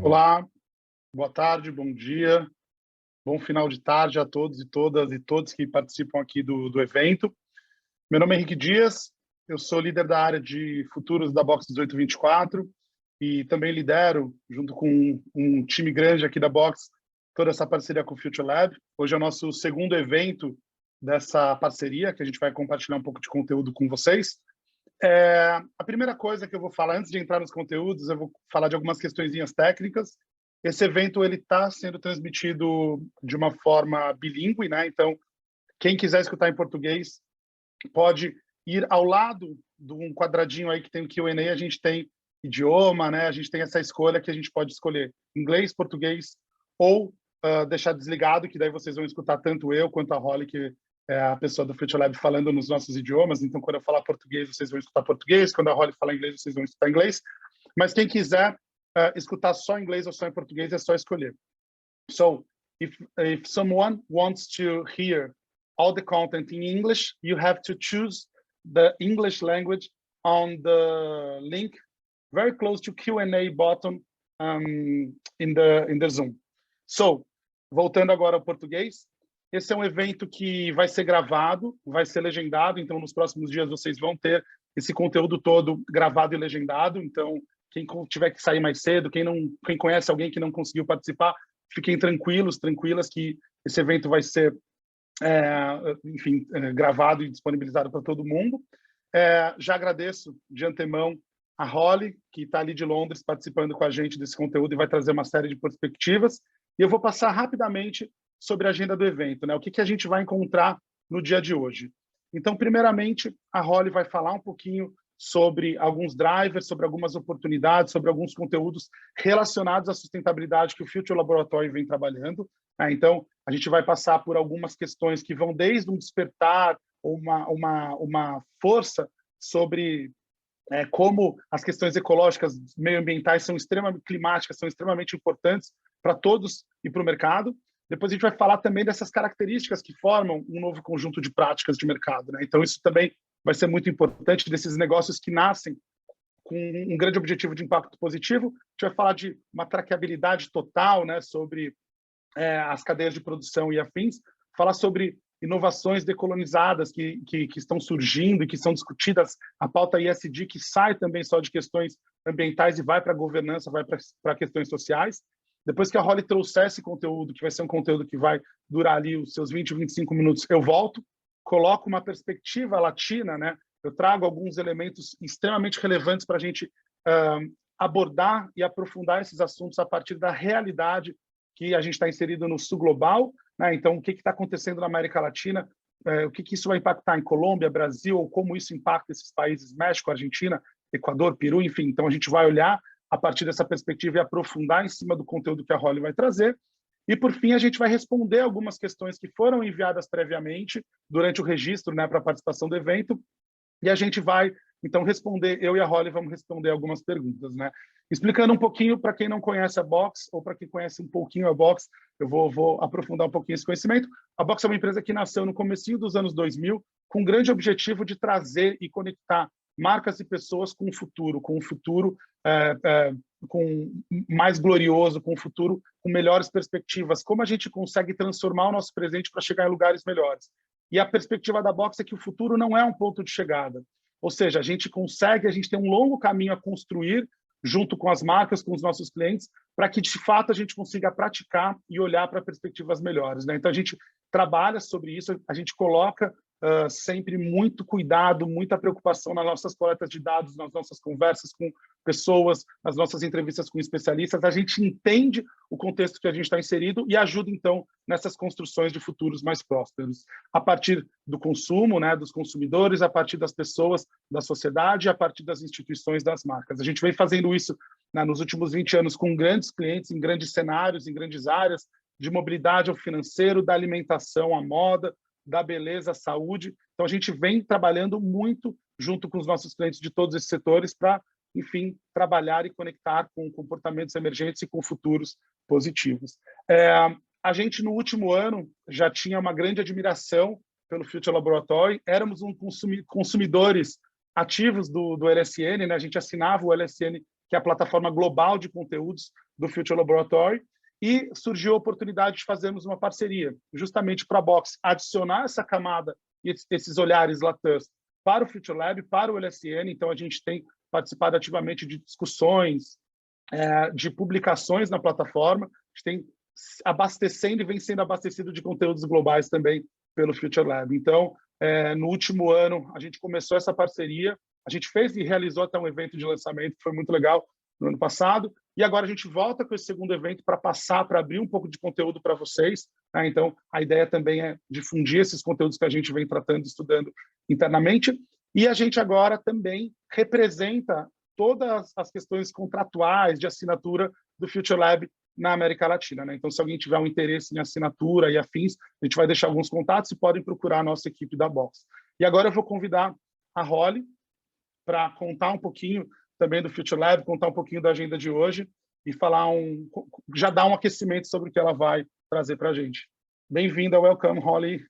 Olá, boa tarde, bom dia, bom final de tarde a todos e todas e todos que participam aqui do evento. Meu nome é Henrique Diaz, eu sou líder da área de futuros da Box 1824 e também lidero, junto com um time grande aqui da Box, toda essa parceria com o Future Lab. Hoje é o nosso segundo evento dessa parceria, que a gente vai compartilhar um pouco de conteúdo com vocês. A primeira coisa que eu vou falar, antes de entrar nos conteúdos, eu vou falar de algumas questõezinhas técnicas. Esse evento está sendo transmitido de uma forma bilíngue, né? Então, quem quiser escutar em português, pode ir ao lado de um quadradinho aí que tem o Q&A, a gente tem idioma, né? A gente tem essa escolha que a gente pode escolher inglês, português ou deixar desligado, que daí vocês vão escutar tanto eu quanto a Holly, que é a pessoa do Future Lab, falando nos nossos idiomas. Então, quando eu falar português, vocês vão escutar português. Quando a Holly falar inglês, vocês vão escutar inglês. Mas quem quiser escutar só inglês ou só em português, é só escolher. So, if someone wants to hear all the content in English, you have to choose the English language on the link very close to Q&A button in the Zoom. So, voltando agora ao português, esse é um evento que vai ser gravado, vai ser legendado, então nos próximos dias vocês vão ter esse conteúdo todo gravado e legendado. Então, quem tiver que sair mais cedo, quem conhece alguém que não conseguiu participar, fiquem tranquilos, tranquilas, que esse evento vai ser, gravado e disponibilizado para todo mundo. Já agradeço de antemão a Holly, que está ali de Londres participando com a gente desse conteúdo e vai trazer uma série de perspectivas. E eu vou passar rapidamente sobre a agenda do evento, né? O que a gente vai encontrar no dia de hoje. Então, primeiramente, a Holly vai falar um pouquinho sobre alguns drivers, sobre algumas oportunidades, sobre alguns conteúdos relacionados à sustentabilidade que o Future Laboratory vem trabalhando. Então, a gente vai passar por algumas questões que vão desde um despertar ou uma força sobre como as questões ecológicas, meioambientais, climáticas, são extremamente importantes para todos e para o mercado. Depois a gente vai falar também dessas características que formam um novo conjunto de práticas de mercado, né? Então, isso também vai ser muito importante, desses negócios que nascem com um grande objetivo de impacto positivo. A gente vai falar de uma traqueabilidade total, né, sobre as cadeias de produção e afins, falar sobre inovações decolonizadas que estão surgindo e que são discutidas, a pauta ESG, que sai também só de questões ambientais e vai para a governança, vai para questões sociais. Depois que a Holly trouxer esse conteúdo, que vai ser um conteúdo que vai durar ali os seus 20, 25 minutos, eu volto, coloco uma perspectiva latina, né? Eu trago alguns elementos extremamente relevantes para a gente abordar e aprofundar esses assuntos a partir da realidade que a gente está inserido no sul global, né? Então, o que está acontecendo na América Latina, o que isso vai impactar em Colômbia, Brasil, ou como isso impacta esses países, México, Argentina, Equador, Peru, enfim. Então, a gente vai olhar a partir dessa perspectiva e aprofundar em cima do conteúdo que a Holly vai trazer. E, por fim, a gente vai responder algumas questões que foram enviadas previamente durante o registro, né, para a participação do evento, e a gente vai, então, responder, eu e a Holly vamos responder algumas perguntas, né? Explicando um pouquinho para quem não conhece a Box, ou para quem conhece um pouquinho a Box, eu vou aprofundar um pouquinho esse conhecimento. A Box é uma empresa que nasceu no comecinho dos anos 2000, com o grande objetivo de trazer e conectar marcas e pessoas com um futuro mais glorioso, com um futuro com melhores perspectivas. Como a gente consegue transformar o nosso presente para chegar em lugares melhores? E a perspectiva da Box é que o futuro não é um ponto de chegada. Ou seja, a gente tem um longo caminho a construir junto com as marcas, com os nossos clientes, para que, de fato, a gente consiga praticar e olhar para perspectivas melhores, né? Então, a gente trabalha sobre isso, a gente coloca sempre muito cuidado, muita preocupação nas nossas coletas de dados, nas nossas conversas com pessoas, nas nossas entrevistas com especialistas. A gente entende o contexto que a gente está inserido e ajuda, então, nessas construções de futuros mais prósperos, a partir do consumo, né, dos consumidores, a partir das pessoas, da sociedade, a partir das instituições, das marcas. A gente vem fazendo isso, né, nos últimos 20 anos com grandes clientes, em grandes cenários, em grandes áreas, de mobilidade ao financeiro, da alimentação à moda, da beleza à saúde. Então, a gente vem trabalhando muito junto com os nossos clientes de todos esses setores para, enfim, trabalhar e conectar com comportamentos emergentes e com futuros positivos. A gente, no último ano, já tinha uma grande admiração pelo Future Laboratory, éramos consumidores ativos do LSN, né? A gente assinava o LSN que é a plataforma global de conteúdos do Future Laboratory, e surgiu a oportunidade de fazermos uma parceria, justamente para a Box adicionar essa camada e esses olhares LATAM para o Future Lab, para o LSN. Então, a gente tem participado ativamente de discussões, de publicações na plataforma, a gente tem abastecendo e vem sendo abastecido de conteúdos globais também pelo Future Lab. Então, no último ano, a gente começou essa parceria, a gente fez e realizou até um evento de lançamento, que foi muito legal no ano passado, e agora a gente volta com esse segundo evento para abrir um pouco de conteúdo para vocês, né? Então, a ideia também é difundir esses conteúdos que a gente vem tratando, estudando internamente, e a gente agora também representa todas as questões contratuais de assinatura do Future Lab na América Latina, né? Então, se alguém tiver um interesse em assinatura e afins, a gente vai deixar alguns contatos e podem procurar a nossa equipe da Box. E agora eu vou convidar a Holly para contar um pouquinho também do Future Lab, contar um pouquinho da agenda de hoje e já dar um aquecimento sobre o que ela vai trazer para a gente. Bem-vinda, welcome, Holly.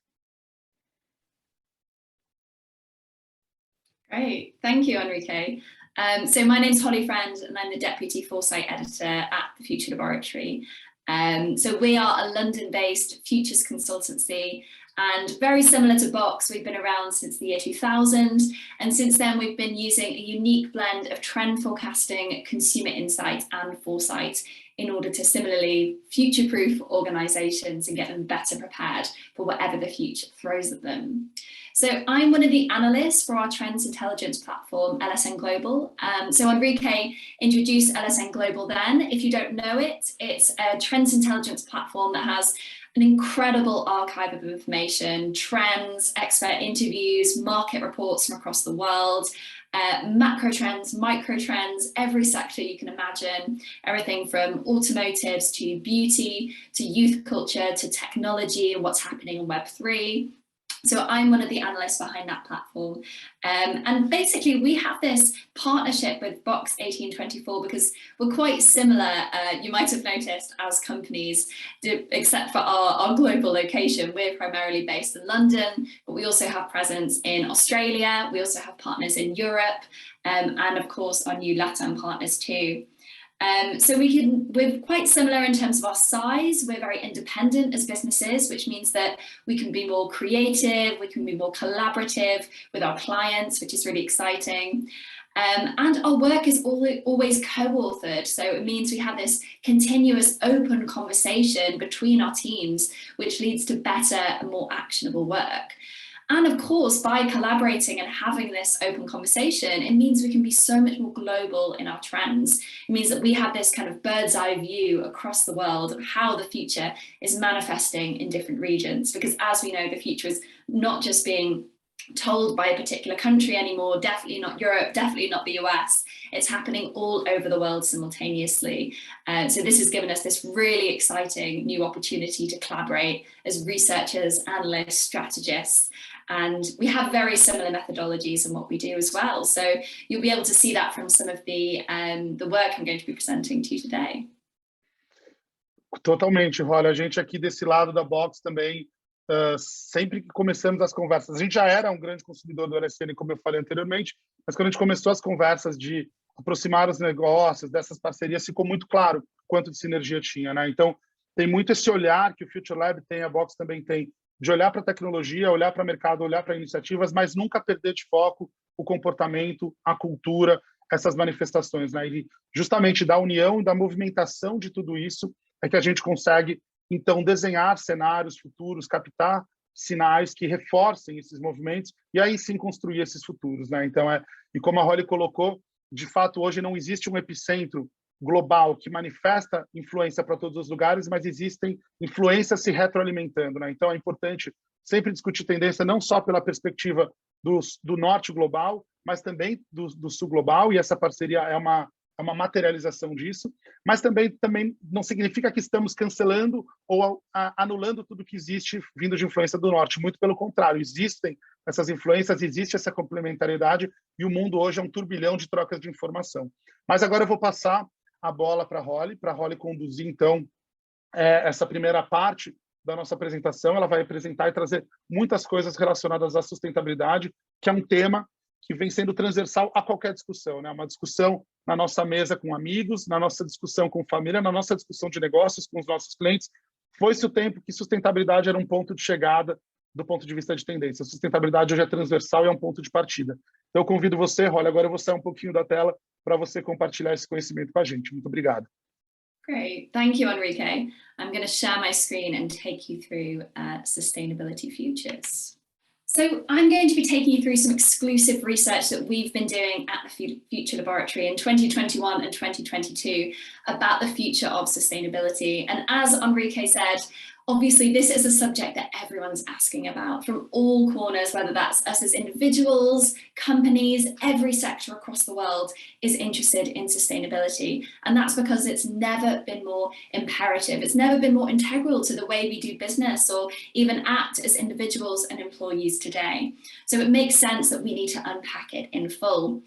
Great, thank you, Henrique. So my name's Holly Friend, and I'm the Deputy Foresight Editor at the Future Laboratory. So we are a London-based futures consultancy, and very similar to Box, we've been around since the year 2000, and since then we've been using a unique blend of trend forecasting, consumer insight and foresight in order to similarly future-proof organisations and get them better prepared for whatever the future throws at them. So I'm one of the analysts for our trends intelligence platform, LSN Global. So Henrique introduced LSN Global then. If you don't know it, it's a trends intelligence platform that has an incredible archive of information, trends, expert interviews, market reports from across the world, macro trends, micro trends, every sector you can imagine, everything from automotives to beauty, to youth culture, to technology and what's happening in Web3. So I'm one of the analysts behind that platform. And basically we have this partnership with Box 1824 because we're quite similar, you might have noticed, as companies, except for our global location. We're primarily based in London, but we also have presence in Australia. We also have partners in Europe, and of course our new LATAM partners too. So we're quite similar in terms of our size. We're very independent as businesses, which means that we can be more creative, we can be more collaborative with our clients, which is really exciting. And our work is always co-authored. So it means we have this continuous open conversation between our teams, which leads to better and more actionable work. And of course, by collaborating and having this open conversation, it means we can be so much more global in our trends. It means that we have this kind of bird's eye view across the world of how the future is manifesting in different regions. Because as we know, the future is not just being told by a particular country anymore, definitely not Europe, definitely not the US. It's happening all over the world simultaneously. So this has given us this really exciting new opportunity to collaborate as researchers, analysts, strategists. And we have very similar methodologies in what we do as well. So you'll be able to see that from some of the work I'm going to be presenting to you today. Totalmente, Holly. A gente aqui desse lado da Box também, sempre que começamos as conversas, a gente já era um grande consumidor do LSN, como eu falei anteriormente, mas quando a gente começou as conversas de aproximar os negócios, dessas parcerias, ficou muito claro quanto de sinergia tinha, né? Então, tem muito esse olhar que o Future Lab tem, a Box também tem, de olhar para a tecnologia, olhar para o mercado, olhar para iniciativas, mas nunca perder de foco o comportamento, a cultura, essas manifestações, né? E justamente da união e da movimentação de tudo isso é que a gente consegue, então, desenhar cenários futuros, captar sinais que reforcem esses movimentos e aí sim construir esses futuros, né? Então, e como a Holly colocou, de fato, hoje não existe um epicentro global que manifesta influência para todos os lugares, mas existem influências se retroalimentando, né? Então é importante sempre discutir tendência não só pela perspectiva do norte global, mas também do sul global, e essa parceria é uma materialização disso, mas também não significa que estamos cancelando ou anulando tudo que existe vindo de influência do norte, muito pelo contrário, existem essas influências, existe essa complementariedade, e o mundo hoje é um turbilhão de trocas de informação. Mas agora eu vou passar a bola para a Holly conduzir, então, essa primeira parte da nossa apresentação. Ela vai apresentar e trazer muitas coisas relacionadas à sustentabilidade, que é um tema que vem sendo transversal a qualquer discussão, né? Uma discussão na nossa mesa com amigos, na nossa discussão com família, na nossa discussão de negócios com os nossos clientes. Foi-se o tempo que sustentabilidade era um ponto de chegada do ponto de vista de tendência. A sustentabilidade hoje é transversal e é um ponto de partida. Então, eu convido você, Holly, agora eu vou sair um pouquinho da tela para você compartilhar esse conhecimento com a gente. Muito obrigado. Great, thank you, Henrique. I'm going to share my screen and take you through sustainability futures. So I'm going to be taking you through some exclusive research that we've been doing at the Future Laboratory in 2021 and 2022 about the future of sustainability. And as Henrique said, obviously this is a subject that everyone's asking about from all corners, whether that's us as individuals, companies, every sector across the world is interested in sustainability. And that's because it's never been more imperative. It's never been more integral to the way we do business or even act as individuals and employees today. So it makes sense that we need to unpack it in full.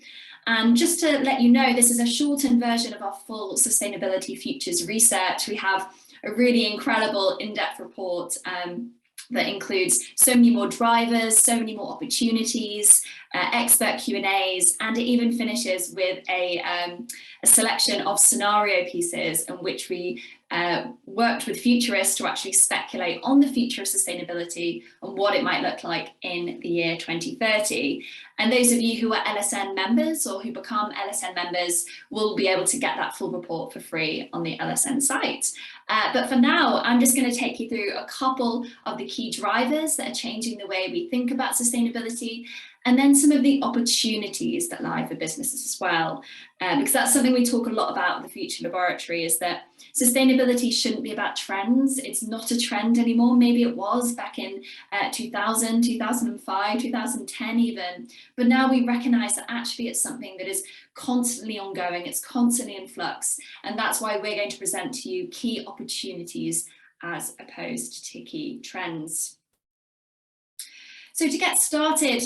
And just to let you know, this is a shortened version of our full sustainability futures research. We have a really incredible in-depth report that includes so many more drivers, so many more opportunities, expert Q&As, and it even finishes with a selection of scenario pieces in which we worked with futurists to actually speculate on the future of sustainability and what it might look like in the year 2030. And those of you who are LSN members or who become LSN members will be able to get that full report for free on the LSN site. But for now, I'm just going to take you through a couple of the key drivers that are changing the way we think about sustainability, and then some of the opportunities that lie for businesses as well. Because that's something we talk a lot about at the Future Laboratory, is that sustainability shouldn't be about trends. It's not a trend anymore. Maybe it was back in 2000, 2005, 2010 even. But now we recognize that actually it's something that is constantly ongoing. It's constantly in flux. And that's why we're going to present to you key opportunities as opposed to key trends. So to get started,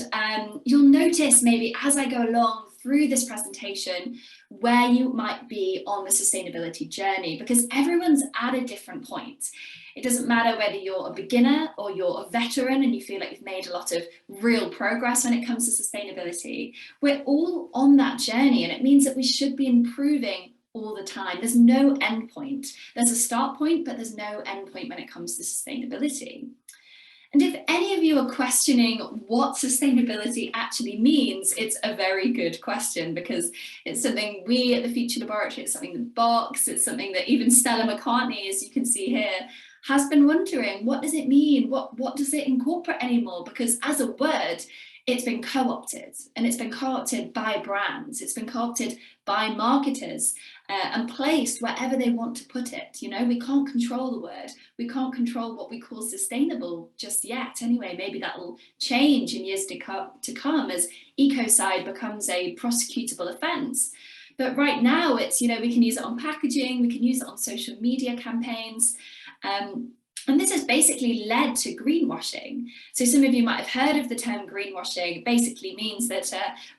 you'll notice maybe as I go along through this presentation where you might be on the sustainability journey, because everyone's at a different point. It doesn't matter whether you're a beginner or you're a veteran and you feel like you've made a lot of real progress when it comes to sustainability. We're all on that journey, and it means that we should be improving all the time. There's no end point. There's a start point, but there's no end point when it comes to sustainability. And if any of you are questioning what sustainability actually means, it's a very good question, because it's something we at the Future Laboratory, it's something that Box, it's something that even Stella McCartney, as you can see here, has been wondering, what does it mean? What does it incorporate anymore? Because as a word, it's been co-opted, and it's been co-opted by brands, it's been co-opted by marketers and placed wherever they want to put it. You know, we can't control the word, we can't control what we call sustainable just yet. Anyway, maybe that will change in years to come as ecocide becomes a prosecutable offence. But right now it's, you know, we can use it on packaging, we can use it on social media campaigns. And this has basically led to greenwashing. So some of you might have heard of the term greenwashing. It basically means that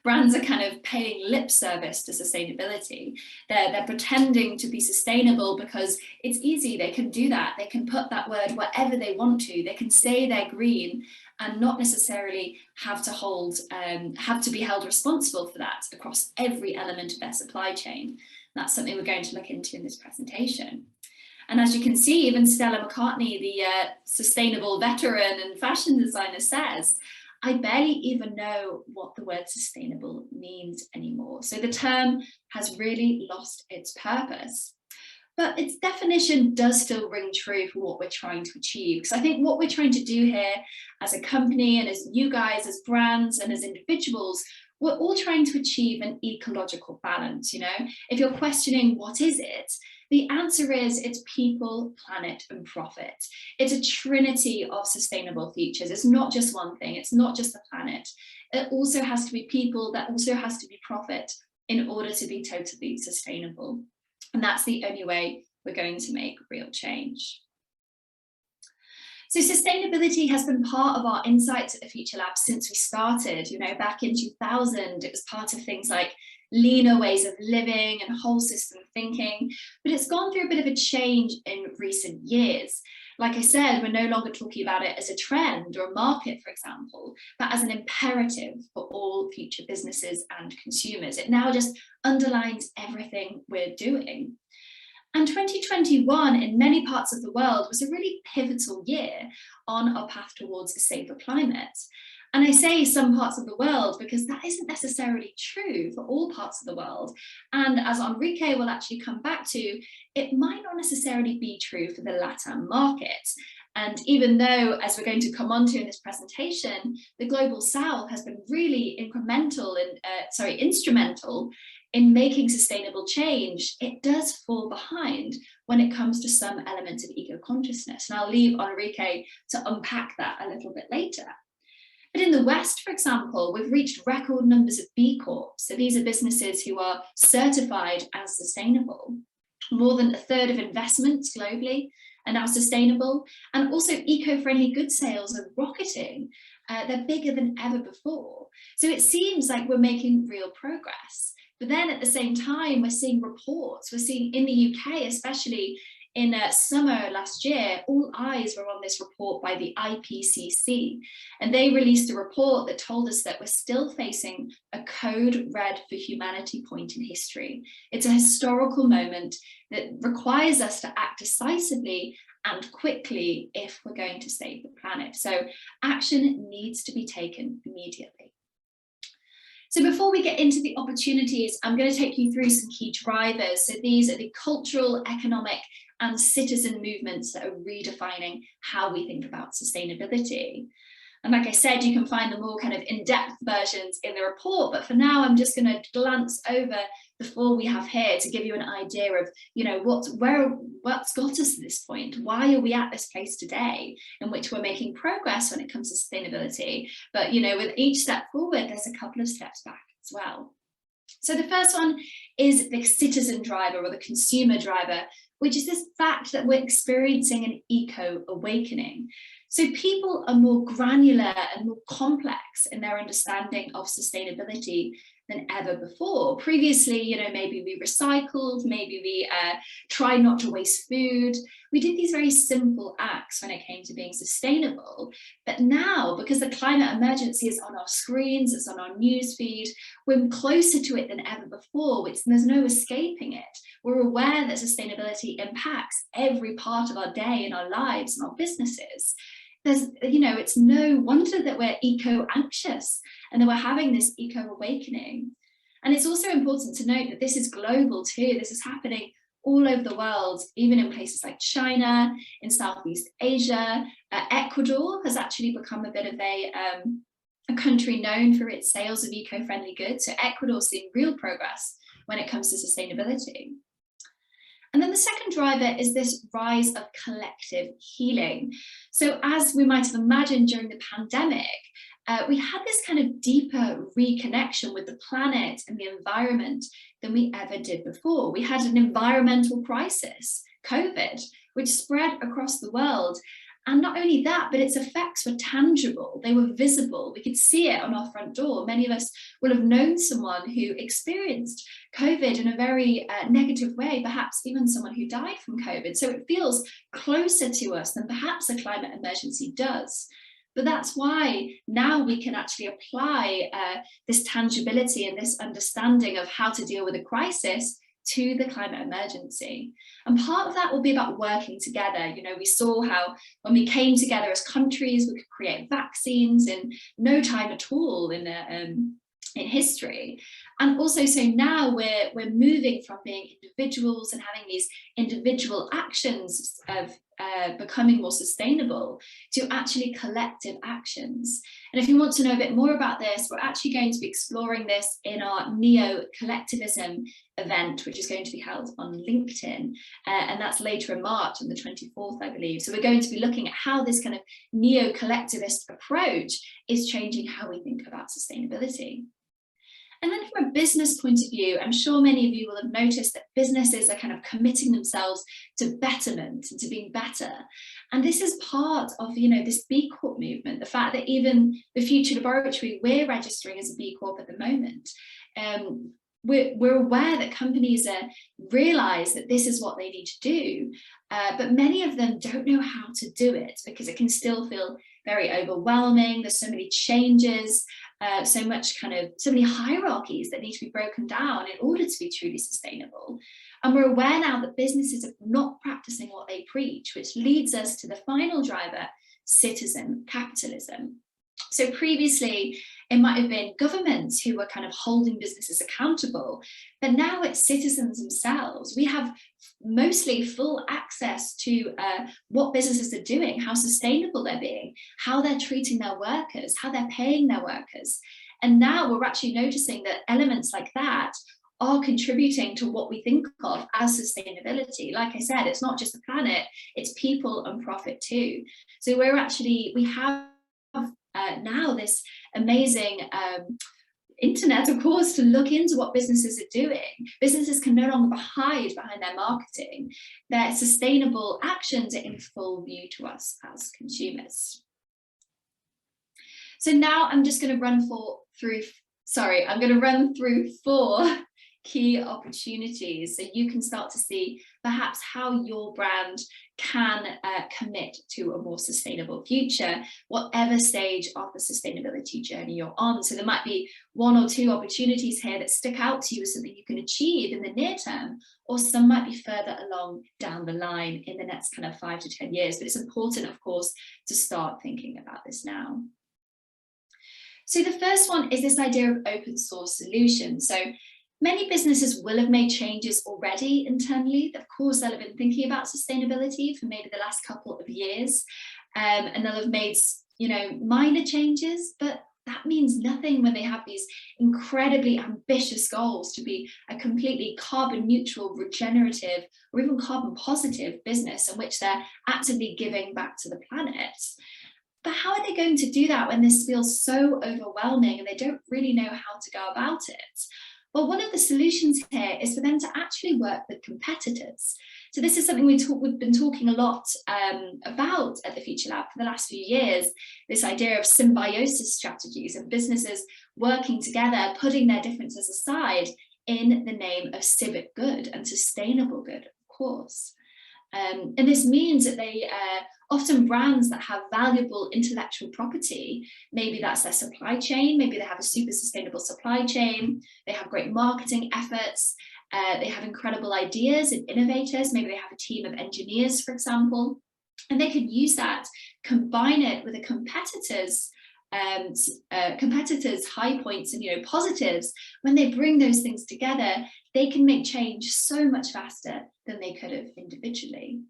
brands are kind of paying lip service to sustainability. They're pretending to be sustainable because it's easy. They can do that. They can put that word wherever they want to. They can say they're green and not necessarily have to be held responsible for that across every element of their supply chain. That's something we're going to look into in this presentation. And as you can see, even Stella McCartney, the sustainable veteran and fashion designer, says, I barely even know what the word sustainable means anymore. So the term has really lost its purpose. But its definition does still ring true for what we're trying to achieve. Because I think what we're trying to do here as a company and as you guys, as brands and as individuals, we're all trying to achieve an ecological balance. You know, if you're questioning what is it, the answer is it's people, planet, and profit. It's a trinity of sustainable features. It's not just one thing. It's not just the planet. It also has to be people. That also has to be profit in order to be totally sustainable. And that's the only way we're going to make real change. So sustainability has been part of our insights at the Future Lab since we started. You know, back in 2000, it was part of things like leaner ways of living and whole system thinking, but it's gone through a bit of a change in recent years. Like I said, we're no longer talking about it as a trend or a market, for example, but as an imperative for all future businesses and consumers. It now just underlines everything we're doing. And 2021 in many parts of the world was a really pivotal year on our path towards a safer climate. And I say some parts of the world because that isn't necessarily true for all parts of the world. And as Henrique will actually come back to, it might not necessarily be true for the LATAM market. And even though, as we're going to come on to in this presentation, the Global South has been really instrumental in making sustainable change, it does fall behind when it comes to some elements of eco-consciousness. And I'll leave Henrique to unpack that a little bit later. But in the West, for example, we've reached record numbers of B Corps. So these are businesses who are certified as sustainable. More than a third of investments globally are now sustainable. And also eco-friendly goods sales are rocketing. They're bigger than ever before. So it seems like we're making real progress. But then at the same time, we're seeing reports. We're seeing in the UK, especially in summer last year, all eyes were on this report by the IPCC. And they released a report that told us that we're still facing a code red for humanity point in history. It's a historical moment that requires us to act decisively and quickly if we're going to save the planet. So action needs to be taken immediately. So before we get into the opportunities, I'm going to take you through some key drivers. So these are the cultural, economic, and citizen movements that are redefining how we think about sustainability. And like I said, you can find the more kind of in-depth versions in the report, but for now, I'm just going to glance over the four we have here to give you an idea of, what's got us to this point. Why are we at this place today in which we're making progress when it comes to sustainability? But, with each step forward, there's a couple of steps back as well. So the first one is the citizen driver or the consumer driver, which is this fact that we're experiencing an eco-awakening. So people are more granular and more complex in their understanding of sustainability than ever before. Previously, maybe we recycled, maybe we tried not to waste food. We did these very simple acts when it came to being sustainable. But now, because the climate emergency is on our screens, it's on our news feed, we're closer to it than ever before, which there's no escaping it. We're aware that sustainability impacts every part of our day and our lives and our businesses. It's no wonder that we're eco-anxious and that we're having this eco-awakening. And it's also important to note that this is global too. This is happening all over the world, even in places like China, in Southeast Asia. Ecuador has actually become a bit of a country known for its sales of eco-friendly goods. So Ecuador's seeing real progress when it comes to sustainability. And then the second driver is this rise of collective healing. So as we might have imagined during the pandemic, we had this kind of deeper reconnection with the planet and the environment than we ever did before. We had an environmental crisis, COVID, which spread across the world. And not only that, but its effects were tangible. They were visible. We could see it on our front door. Many of us will have known someone who experienced COVID in a very negative way, perhaps even someone who died from COVID. So it feels closer to us than perhaps a climate emergency does. But that's why now we can actually apply this tangibility and this understanding of how to deal with a crisis to the climate emergency. And part of that will be about working together. We saw how when we came together as countries, we could create vaccines in no time at all in history. And also, so now we're moving from being individuals and having these individual actions of becoming more sustainable to actually collective actions. And if you want to know a bit more about this, we're actually going to be exploring this in our neo-collectivism event, which is going to be held on LinkedIn. And that's later in March on the 24th, I believe. So we're going to be looking at how this kind of neo-collectivist approach is changing how we think about sustainability. And then from a business point of view, I'm sure many of you will have noticed that businesses are kind of committing themselves to betterment and to being better. And this is part of, this B Corp movement, the fact that even the Future Laboratory, we're registering as a B Corp at the moment. we're aware that companies realize that this is what they need to do, but many of them don't know how to do it because it can still feel very overwhelming. There's so many changes, so many hierarchies that need to be broken down in order to be truly sustainable. And we're aware now that businesses are not practicing what they preach, which leads us to the final driver, citizen capitalism. So previously, it might have been governments who were kind of holding businesses accountable, but now it's citizens themselves. We have mostly full access to what businesses are doing, how sustainable they're being, how they're treating their workers, how they're paying their workers. And now we're actually noticing that elements like that are contributing to what we think of as sustainability. Like I said, it's not just the planet, it's people and profit too. So we have now this amazing internet, of course, to look into what businesses are doing. Businesses can no longer hide behind their marketing. Their sustainable actions are in full view to us as consumers. So now I'm just going to run through 4 key opportunities so you can start to see perhaps how your brand can commit to a more sustainable future, whatever stage of the sustainability journey you're on. So there might be 1 or 2 opportunities here that stick out to you as something you can achieve in the near term, or some might be further along down the line in the next kind of 5 to 10 years. But it's important, of course, to start thinking about this now. So the first one is this idea of open source solutions. So many businesses will have made changes already internally. Of course, they'll have been thinking about sustainability for maybe the last couple of years, and they'll have made, minor changes, but that means nothing when they have these incredibly ambitious goals to be a completely carbon neutral, regenerative, or even carbon positive business in which they're actively giving back to the planet. But how are they going to do that when this feels so overwhelming and they don't really know how to go about it? Well, one of the solutions here is for them to actually work with competitors. So this is something we've been talking a lot about at the Future Lab for the last few years, this idea of symbiosis strategies and businesses working together, putting their differences aside in the name of civic good and sustainable good, of course. And this means that they often brands that have valuable intellectual property, maybe that's their supply chain, maybe they have a super sustainable supply chain, they have great marketing efforts, they have incredible ideas and innovators, maybe they have a team of engineers, for example, and they could use that, combine it with a competitor's high points and positives. When they bring those things together, they can make change so much faster than they could have individually.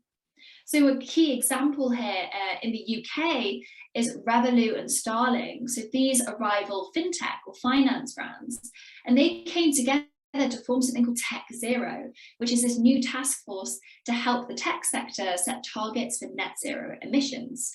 So a key example here in the UK is Revolut and Starling. So these are rival fintech or finance brands, and they came together to form something called Tech Zero, which is this new task force to help the tech sector set targets for net zero emissions.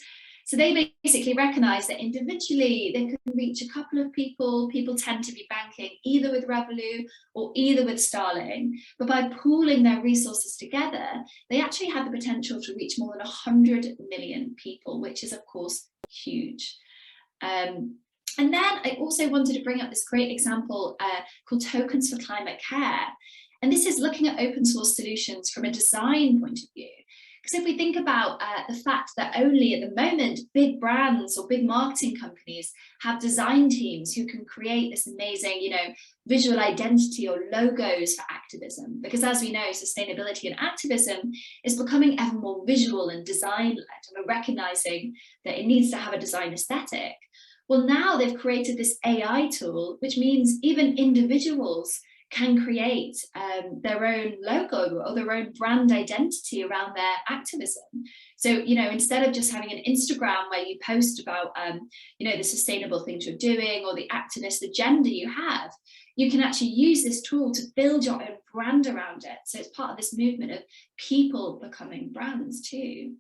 So they basically recognize that individually they can reach a couple of people. People tend to be banking either with Revolut or either with Starling, but by pooling their resources together, they actually have the potential to reach more than 100 million people, which is of course huge. And then I also wanted to bring up this great example called Tokens for Climate Care. And this is looking at open source solutions from a design point of view. Because if we think about the fact that only at the moment, big brands or big marketing companies have design teams who can create this amazing, visual identity or logos for activism. Because as we know, sustainability and activism is becoming ever more visual and design-led, and we're recognizing that it needs to have a design aesthetic. Well, now they've created this AI tool, which means even individuals can create their own logo or their own brand identity around their activism. So, instead of just having an Instagram where you post about, the sustainable things you're doing or the activist agenda you have, you can actually use this tool to build your own brand around it. So it's part of this movement of people becoming brands too.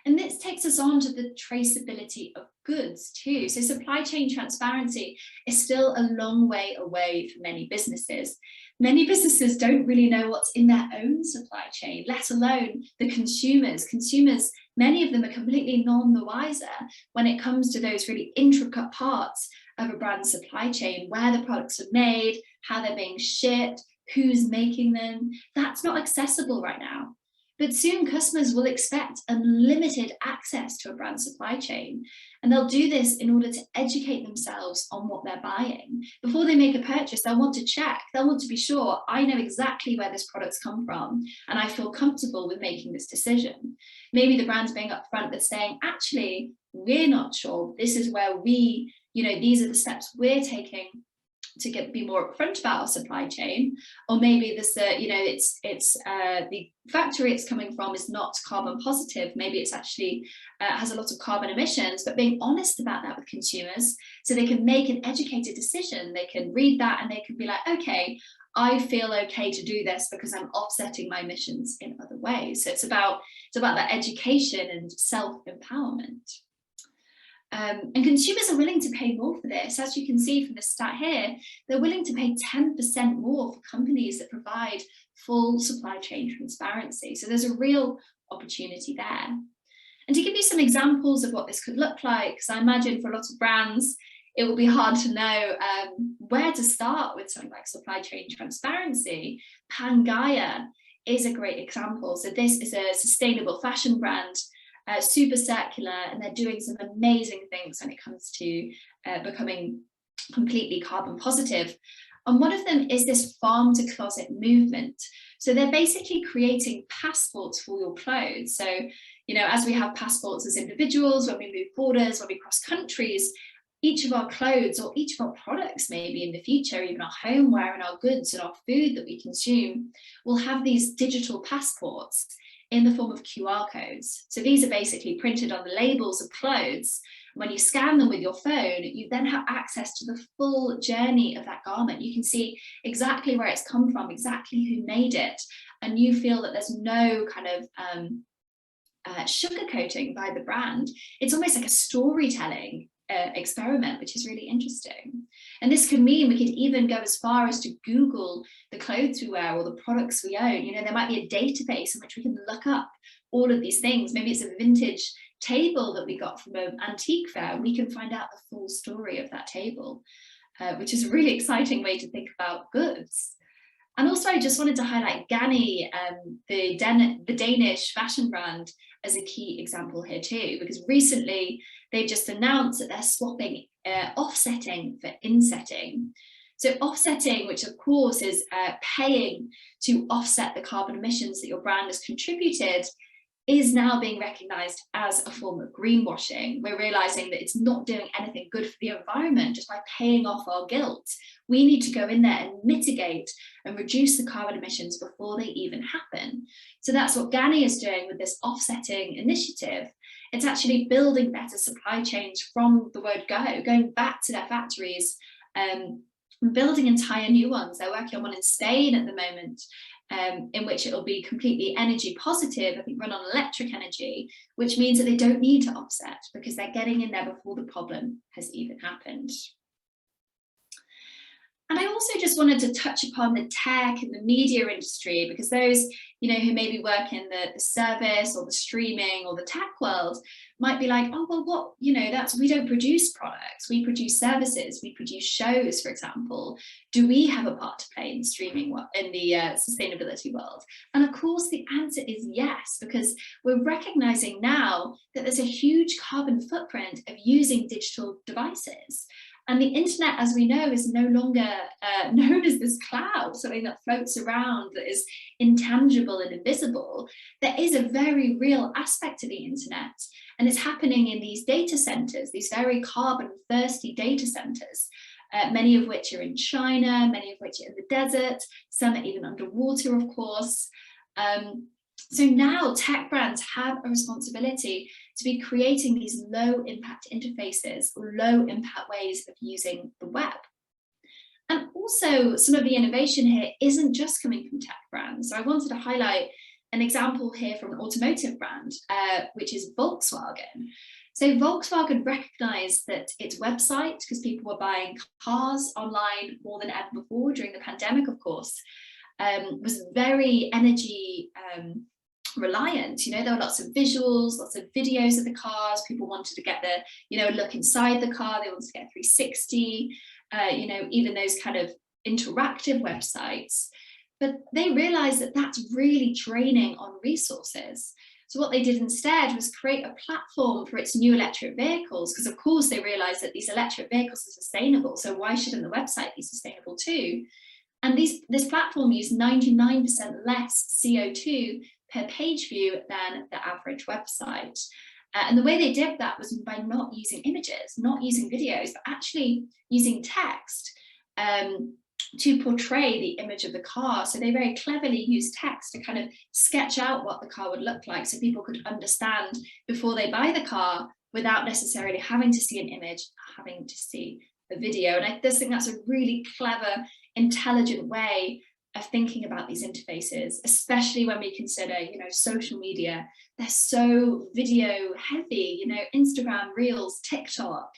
And this takes us on to the traceability of goods too. So supply chain transparency is still a long way away for many businesses. Many businesses don't really know what's in their own supply chain, let alone the consumers. Many of them are completely none the wiser when it comes to those really intricate parts of a brand supply chain, where the products are made, how they're being shipped, who's making them. That's not accessible right now. But soon customers will expect unlimited access to a brand supply chain, and they'll do this in order to educate themselves on what they're buying. Before they make a purchase, they'll want to check, they'll want to be sure, I know exactly where this product's come from, and I feel comfortable with making this decision. Maybe the brand's being upfront with saying, actually, we're not sure, this is where we, these are the steps we're taking to be more upfront about our supply chain. Or maybe this, the factory it's coming from is not carbon positive. Maybe it's actually has a lot of carbon emissions, but being honest about that with consumers so they can make an educated decision. They can read that and they can be like, okay, I feel okay to do this because I'm offsetting my emissions in other ways. So it's about that education and self-empowerment. And consumers are willing to pay more for this. As you can see from the stat here, they're willing to pay 10% more for companies that provide full supply chain transparency. So there's a real opportunity there. And to give you some examples of what this could look like, because I imagine for a lot of brands, it will be hard to know where to start with something like supply chain transparency. Pangaea is a great example. So this is a sustainable fashion brand, super circular, and they're doing some amazing things when it comes to becoming completely carbon positive. And one of them is this farm to closet movement. So they're basically creating passports for your clothes. So, as we have passports as individuals, when we move borders, when we cross countries, each of our clothes or each of our products, maybe in the future, even our homeware and our goods and our food that we consume, will have these digital passports in the form of QR codes. So these are basically printed on the labels of clothes. When you scan them with your phone, you then have access to the full journey of that garment. You can see exactly where it's come from, exactly who made it, and you feel that there's no kind of sugarcoating by the brand. It's almost like a storytelling experiment, which is really interesting. And this could mean we could even go as far as to Google the clothes we wear or the products we own. There might be a database in which we can look up all of these things. Maybe it's a vintage table that we got from an antique fair. We can find out the full story of that table, which is a really exciting way to think about goods. And also, I just wanted to highlight Ganni, the Danish fashion brand, as a key example here too, because recently they've just announced that they're swapping offsetting for insetting. So offsetting, which of course is paying to offset the carbon emissions that your brand has contributed, is now being recognised as a form of greenwashing. We're realising that it's not doing anything good for the environment just by paying off our guilt. We need to go in there and mitigate and reduce the carbon emissions before they even happen. So that's what Ganni is doing with this offsetting initiative. It's actually building better supply chains from the word go, going back to their factories, building entire new ones. They're working on one in Spain at the moment, in which it will be completely energy positive, I think run on electric energy, which means that they don't need to offset because they're getting in there before the problem has even happened. And I also just wanted to touch upon the tech and the media industry, because those, who maybe work in the service or the streaming or the tech world might be like, oh, well, what, we don't produce products, we produce services, we produce shows, for example. Do we have a part to play in streaming, in the sustainability world? And of course, the answer is yes, because we're recognizing now that there's a huge carbon footprint of using digital devices. And the internet, as we know, is no longer known as this cloud, something that floats around that is intangible and invisible. There is a very real aspect to the internet, and it's happening in these data centers, these very carbon-thirsty data centers, many of which are in China, many of which are in the desert, some are even underwater, of course. So now tech brands have a responsibility to be creating these low impact interfaces or low impact ways of using the web. And also some of the innovation here isn't just coming from tech brands. So I wanted to highlight an example here from an automotive brand, which is Volkswagen. So Volkswagen recognized that its website, because people were buying cars online more than ever before during the pandemic, of course, was very energy reliant. You know, there were lots of visuals, lots of videos of the cars. People wanted to get the, you know, look inside the car. They wanted to get 360, you know, even those kind of interactive websites. But they realized that that's really draining on resources. So what they did instead was create a platform for its new electric vehicles, because of course they realized that these electric vehicles are sustainable. So why shouldn't the website be sustainable too? And this platform used 99% less CO2 per page view than the average website. And the way they did that was by not using images, not using videos, but actually using text to portray the image of the car. So they very cleverly used text to kind of sketch out what the car would look like so people could understand before they buy the car without necessarily having to see an image, having to see a video. And I just think that's a really clever, intelligent way of thinking about these interfaces, especially when we consider, you know, social media. They're so video heavy, you know, Instagram, Reels, TikTok,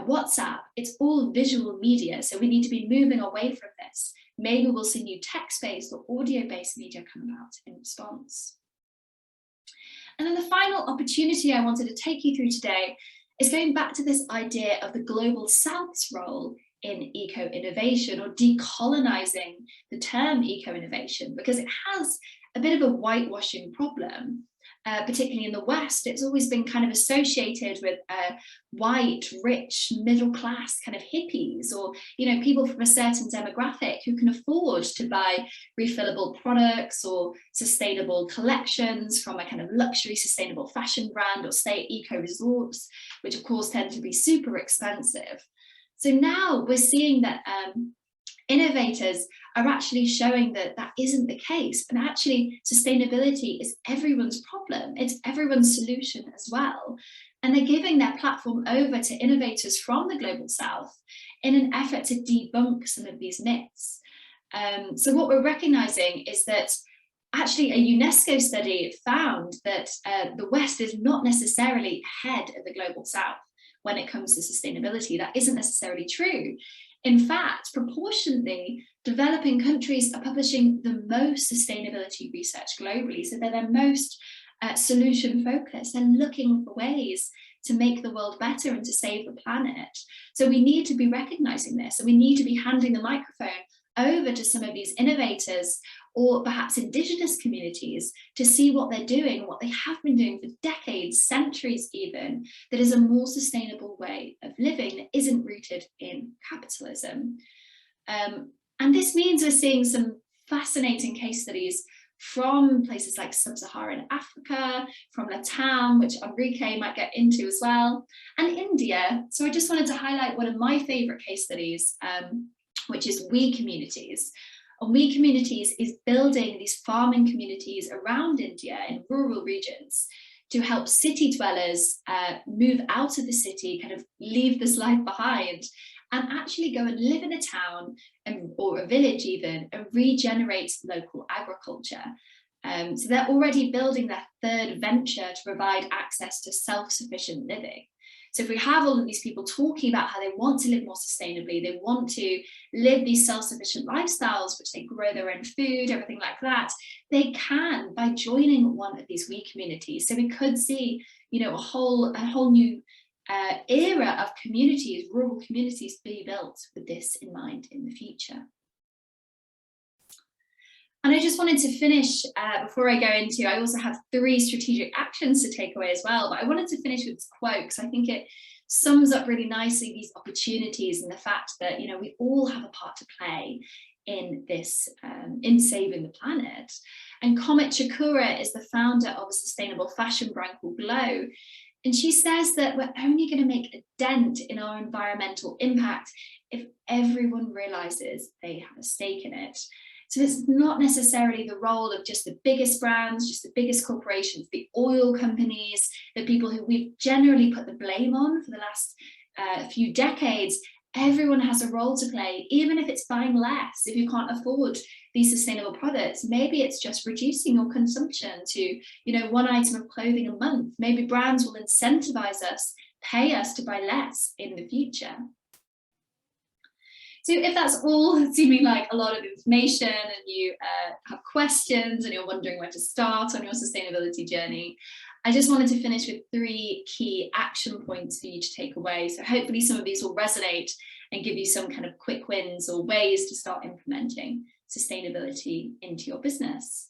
WhatsApp, it's all visual media. So we need to be moving away from this. Maybe we'll see new text-based or audio-based media come about in response. And then the final opportunity I wanted to take you through today is going back to this idea of the Global South's role in eco-innovation, or decolonizing the term eco-innovation, because it has a bit of a whitewashing problem. Particularly in the West, it's always been kind of associated with white, rich, middle class kind of hippies, or, you know, people from a certain demographic who can afford to buy refillable products or sustainable collections from a kind of luxury sustainable fashion brand, or stay at eco resorts, which of course tend to be super expensive. So now we're seeing that innovators are actually showing that that isn't the case, and actually sustainability is everyone's problem, it's everyone's solution as well. And they're giving their platform over to innovators from the Global South in an effort to debunk some of these myths. So what we're recognizing is that actually a UNESCO study found that the West is not necessarily ahead of the Global South when it comes to sustainability. That isn't necessarily true. In fact, proportionately, developing countries are publishing the most sustainability research globally. So they're their most solution focused. They're looking for ways to make the world better and to save the planet. So we need to be recognizing this, and we need to be handing the microphone over to some of these innovators, or perhaps indigenous communities, to see what they're doing, what they have been doing for decades, centuries even, that is a more sustainable way of living that isn't rooted in capitalism. And this means we're seeing some fascinating case studies from places like sub-Saharan Africa, from LATAM, which Henrique might get into as well, and India. So I just wanted to highlight one of my favorite case studies, which is We Communities. And We Communities is building these farming communities around India in rural regions to help city dwellers move out of the city, kind of leave this life behind, and actually go and live in a town or a village even, and regenerate local agriculture. So they're already building their third venture to provide access to self-sufficient living. So if we have all of these people talking about how they want to live more sustainably, they want to live these self-sufficient lifestyles, which they grow their own food, everything like that, they can by joining one of these We Communities. So we could see, you know, a whole new era of communities, rural communities, be built with this in mind in the future. And I just wanted to finish, before I go into, I also have 3 strategic actions to take away as well, but I wanted to finish with this quote, because I think it sums up really nicely these opportunities and the fact that, you know, we all have a part to play in this, in saving the planet. And Comet Chikura is the founder of a sustainable fashion brand called Glow. And she says that we're only going to make a dent in our environmental impact if everyone realizes they have a stake in it. So it's not necessarily the role of just the biggest brands, just the biggest corporations, the oil companies, the people who we've generally put the blame on for the last few decades. Everyone has a role to play, even if it's buying less. If you can't afford these sustainable products, maybe it's just reducing your consumption to, you know, 1 item of clothing a month. Maybe brands will incentivize us, pay us to buy less in the future. So if that's all seeming like a lot of information and you have questions and you're wondering where to start on your sustainability journey, I just wanted to finish with 3 key action points for you to take away. So hopefully some of these will resonate and give you some kind of quick wins or ways to start implementing sustainability into your business.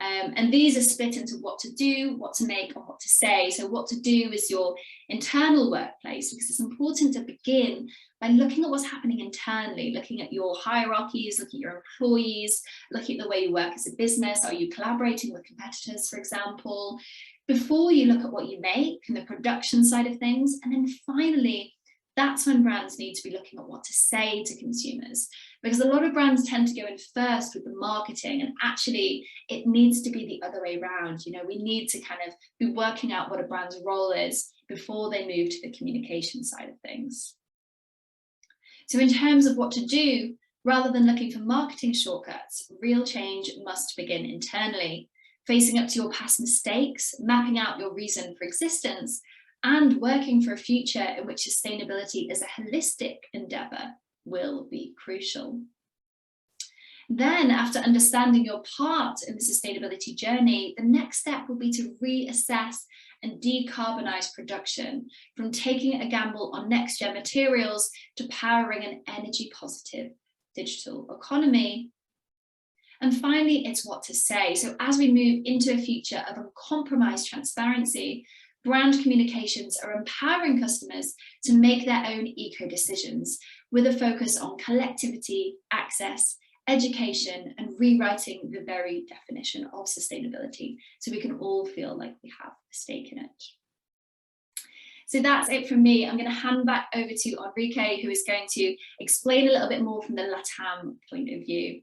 And these are split into what to do, what to make, and what to say. So what to do is your internal workplace, because it's important to begin by looking at what's happening internally, looking at your hierarchies, looking at your employees, looking at the way you work as a business. Are you collaborating with competitors, for example? Before you look at what you make and the production side of things. And then finally, that's when brands need to be looking at what to say to consumers, because a lot of brands tend to go in first with the marketing, and actually it needs to be the other way around. You know, we need to kind of be working out what a brand's role is before they move to the communication side of things. So in terms of what to do, rather than looking for marketing shortcuts, real change must begin internally, facing up to your past mistakes, mapping out your reason for existence, and working for a future in which sustainability as a holistic endeavour will be crucial. Then, after understanding your part in the sustainability journey, the next step will be to reassess and decarbonise production, from taking a gamble on next-gen materials to powering an energy-positive digital economy. And finally, it's what to say. So as we move into a future of uncompromised transparency, brand communications are empowering customers to make their own eco-decisions, with a focus on collectivity, access, education, and rewriting the very definition of sustainability, so we can all feel like we have a stake in it. So that's it from me. I'm going to hand back over to Henrique, who is going to explain a little bit more from the LATAM point of view.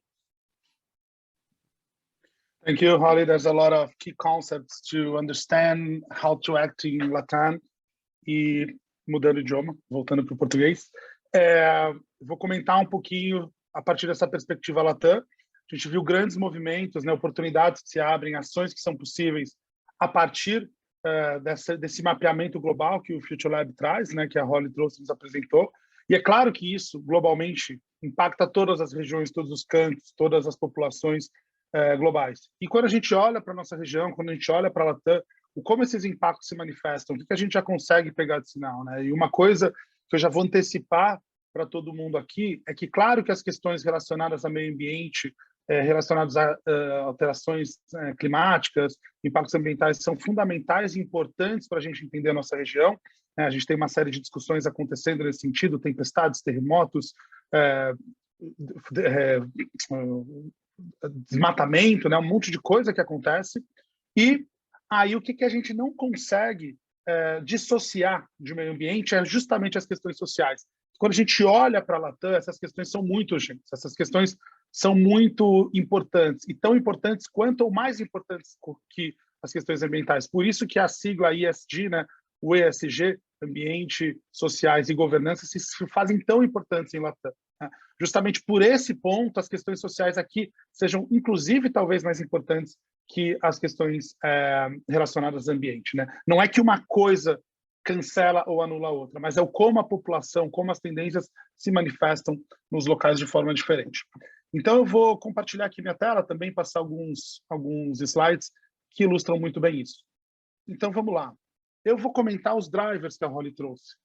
Thank you, Holly. There's a lot of key concepts to understand how to act in LATAM. E mudando o idioma, voltando para o português, vou comentar um pouquinho a partir dessa perspectiva LATAM. A gente viu grandes movimentos, né, oportunidades que se abrem, ações que são possíveis a partir desse mapeamento global que o Future Lab traz, né, que a Holly trouxe e nos apresentou. E é claro que isso, globalmente, impacta todas as regiões, todos os cantos, todas as populações globais. E quando a gente olha para a nossa região, quando a gente olha para a LATAM, como esses impactos se manifestam, o que a gente já consegue pegar de sinal, né? E uma coisa que eu já vou antecipar para todo mundo aqui é que, claro que as questões relacionadas ao meio ambiente, relacionadas a alterações climáticas, impactos ambientais, são fundamentais e importantes para a gente entender a nossa região. A gente tem uma série de discussões acontecendo nesse sentido, tempestades, terremotos, desmatamento, né? Um monte de coisa que acontece. E aí o que a gente não consegue dissociar de meio ambiente é justamente as questões sociais. Quando a gente olha para a LATAM, essas questões são muito urgentes, essas questões são muito importantes, e tão importantes quanto ou mais importantes que as questões ambientais. Por isso que a sigla ESG, né, o ESG, ambiente, sociais e governança, se fazem tão importantes em LATAM. Justamente por esse ponto, as questões sociais aqui sejam, inclusive, talvez mais importantes que as questões relacionadas ao ambiente, né? Não é que uma coisa cancela ou anula a outra, mas é o como a população, como as tendências se manifestam nos locais de forma diferente. Então, eu vou compartilhar aqui minha tela, também passar alguns slides que ilustram muito bem isso. Então, vamos lá. Eu vou comentar os drivers que a Holly trouxe.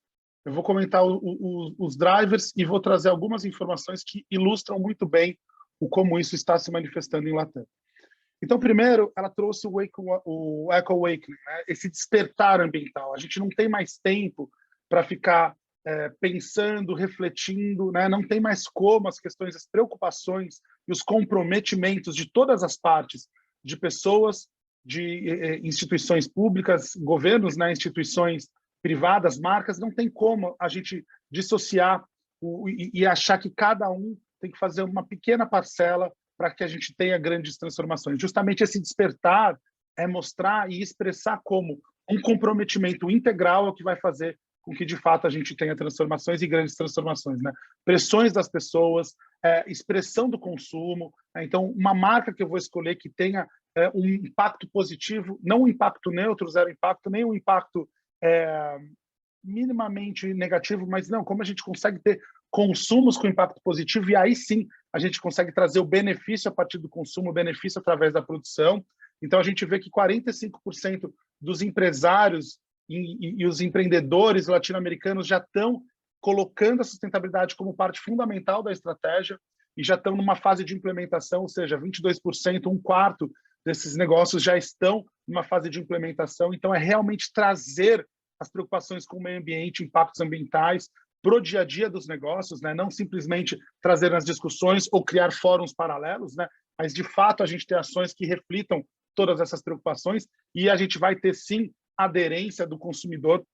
Eu vou comentar os drivers e vou trazer algumas informações que ilustram muito bem como isso está se manifestando em LATAM. Então, primeiro, ela trouxe o eco-awakening, né? Esse despertar ambiental. A gente não tem mais tempo para ficar pensando, refletindo, né? Não tem mais como as questões, as preocupações e os comprometimentos de todas as partes, de pessoas, de instituições públicas, governos, né? Instituições privadas, marcas, não tem como a gente dissociar e achar que cada um tem que fazer uma pequena parcela para que a gente tenha grandes transformações. Justamente esse despertar é mostrar e expressar como um comprometimento integral é o que vai fazer com que, de fato, a gente tenha transformações e grandes transformações, né? Pressões das pessoas, expressão do consumo. Então, uma marca que eu vou escolher que tenha um impacto positivo, não um impacto neutro, zero impacto, nem um impacto minimamente negativo, mas não, como a gente consegue ter consumos com impacto positivo, e aí sim a gente consegue trazer o benefício a partir do consumo, o benefício através da produção. Então, a gente vê que 45% dos empresários e os empreendedores latino-americanos já estão colocando a sustentabilidade como parte fundamental da estratégia e já estão numa fase de implementação, ou seja, 22%, um quarto desses negócios já estão numa fase de implementação. Então, é realmente trazer as preocupações com o meio ambiente, impactos ambientais, para o dia a dia dos negócios, né? Não simplesmente trazer nas discussões ou criar fóruns paralelos, né? Mas, de fato, a gente ter ações que reflitam todas essas preocupações e a gente vai ter, sim, aderência do consumidor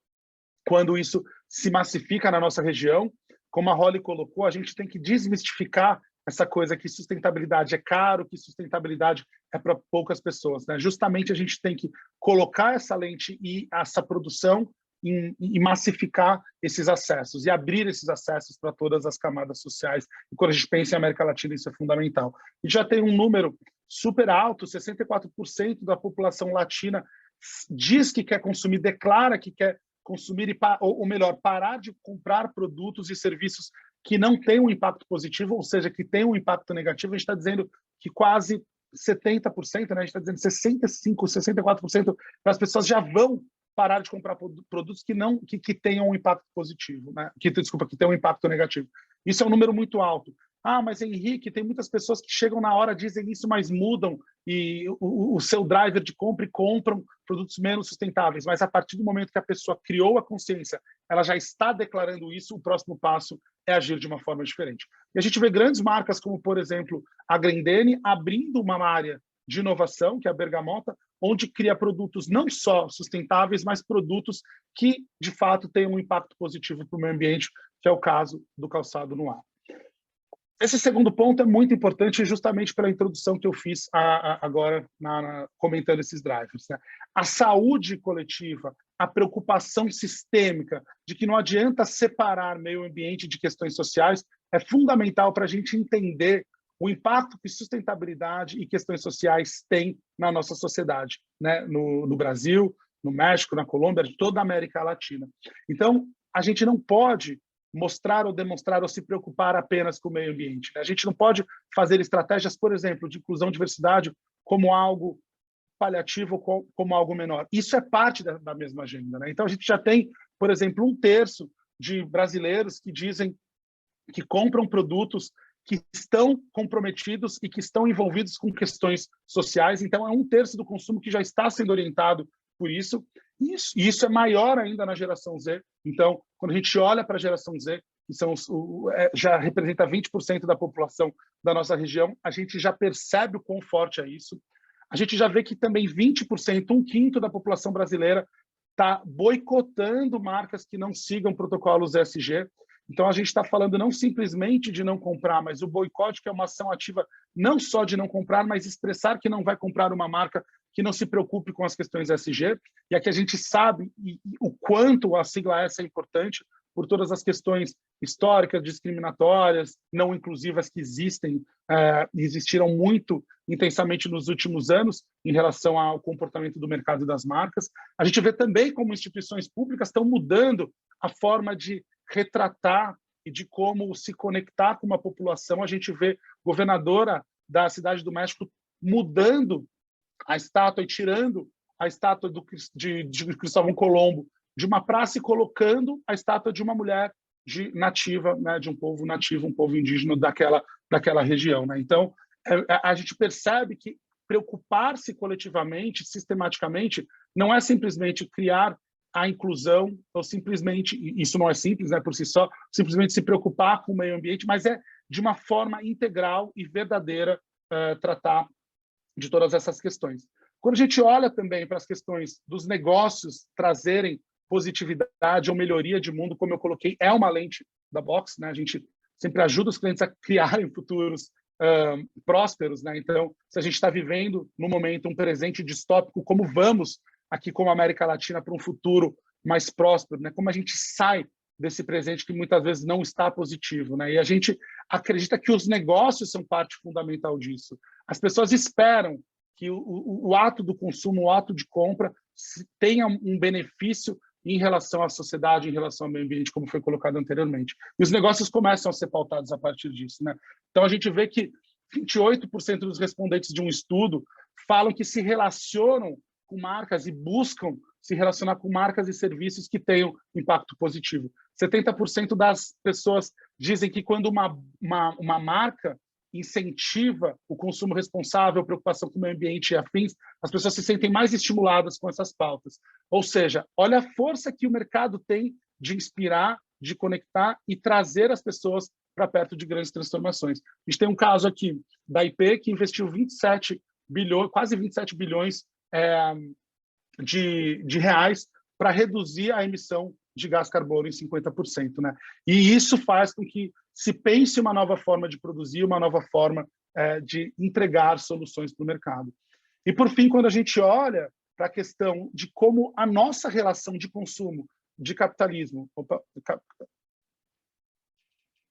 quando isso se massifica na nossa região. Como a Holly colocou, a gente tem que desmistificar essa coisa que sustentabilidade é caro, que sustentabilidade é para poucas pessoas, né? Justamente a gente tem que colocar essa lente e essa produção e massificar esses acessos e abrir esses acessos para todas as camadas sociais. E quando a gente pensa em América Latina, isso é fundamental. E já tem um número super alto, 64% da população latina diz que quer consumir, declara que quer consumir, ou melhor, parar de comprar produtos e serviços que não têm um impacto positivo, ou seja, que têm um impacto negativo. A gente está dizendo que quase 70%, né? A gente está dizendo 65%, 64% das pessoas já vão parar de comprar produtos que tenham um impacto positivo, né? Que tenham um impacto negativo. Isso é um número muito alto. Ah, mas Henrique, tem muitas pessoas que chegam na hora, dizem isso, mas mudam e o seu driver de compra e compram produtos menos sustentáveis. Mas a partir do momento que a pessoa criou a consciência, ela já está declarando isso, o próximo passo é agir de uma forma diferente. E a gente vê grandes marcas como, por exemplo, a Grendene abrindo uma área de inovação, que é a Bergamota, onde cria produtos não só sustentáveis, mas produtos que, de fato, têm um impacto positivo para o meio ambiente, que é o caso do calçado no ar. Esse segundo ponto é muito importante justamente pela introdução que eu fiz agora comentando esses drivers, né? A saúde coletiva, a preocupação sistêmica de que não adianta separar meio ambiente de questões sociais é fundamental para a gente entender o impacto que sustentabilidade e questões sociais têm na nossa sociedade, né? No Brasil, no México, na Colômbia, de toda a América Latina. Então, a gente não pode mostrar ou demonstrar ou se preocupar apenas com o meio ambiente, né? A gente não pode fazer estratégias, por exemplo, de inclusão e diversidade como algo paliativo, como algo menor. Isso é parte da mesma agenda, né? Então, a gente já tem, por exemplo, 1/3 de brasileiros que dizem que compram produtos que estão comprometidos e que estão envolvidos com questões sociais. Então, é 1/3 do consumo que já está sendo orientado por isso. E isso é maior ainda na geração Z. Então, quando a gente olha para a geração Z, que já representa 20% da população da nossa região, a gente já percebe o quão forte é isso. A gente já vê que também 20%, 1/5 da população brasileira, está boicotando marcas que não sigam protocolos ESG. Então, a gente está falando não simplesmente de não comprar, mas o boicote, que é uma ação ativa não só de não comprar, mas expressar que não vai comprar uma marca que não se preocupe com as questões ESG. E aqui a gente sabe o quanto a sigla S é importante por todas as questões históricas, discriminatórias, não inclusivas que existiram muito intensamente nos últimos anos em relação ao comportamento do mercado e das marcas. A gente vê também como instituições públicas estão mudando a forma de retratar e de como se conectar com uma população. A gente vê governadora da Cidade do México mudando a estátua e tirando a estátua de Cristóvão Colombo de uma praça e colocando a estátua de uma mulher nativa, né, de um povo nativo, um povo indígena daquela região, né? Então, a gente percebe que preocupar-se coletivamente, sistematicamente, não é simplesmente criar a inclusão, ou simplesmente, isso não é simples, né, por si só, simplesmente se preocupar com o meio ambiente, mas é de uma forma integral e verdadeira tratar de todas essas questões. Quando a gente olha também para as questões dos negócios trazerem positividade ou melhoria de mundo, como eu coloquei, é uma lente da Box, né? A gente sempre ajuda os clientes a criarem futuros prósperos, né? Então, se a gente está vivendo, no momento, um presente distópico, como vamos aqui como América Latina para um futuro mais próspero, né? Como a gente sai desse presente que muitas vezes não está positivo, né? E a gente acredita que os negócios são parte fundamental disso. As pessoas esperam que o ato do consumo, o ato de compra, tenha um benefício em relação à sociedade, em relação ao meio ambiente, como foi colocado anteriormente. E os negócios começam a ser pautados a partir disso, né? Então, a gente vê que 28% dos respondentes de um estudo falam que se relacionam com marcas e buscam se relacionar com marcas e serviços que tenham impacto positivo. 70% das pessoas dizem que quando uma marca incentiva o consumo responsável, preocupação com o meio ambiente e afins, as pessoas se sentem mais estimuladas com essas pautas. Ou seja, olha a força que o mercado tem de inspirar, de conectar e trazer as pessoas para perto de grandes transformações. A gente tem um caso aqui da IP que investiu 27 bilhões, quase 27 bilhões de reais para reduzir a emissão de gás carbono em 50%, né? E isso faz com que se pense uma nova forma de produzir, uma nova forma de entregar soluções para o mercado. E, por fim, quando a gente olha para a questão de como a nossa relação de consumo, de capitalismo...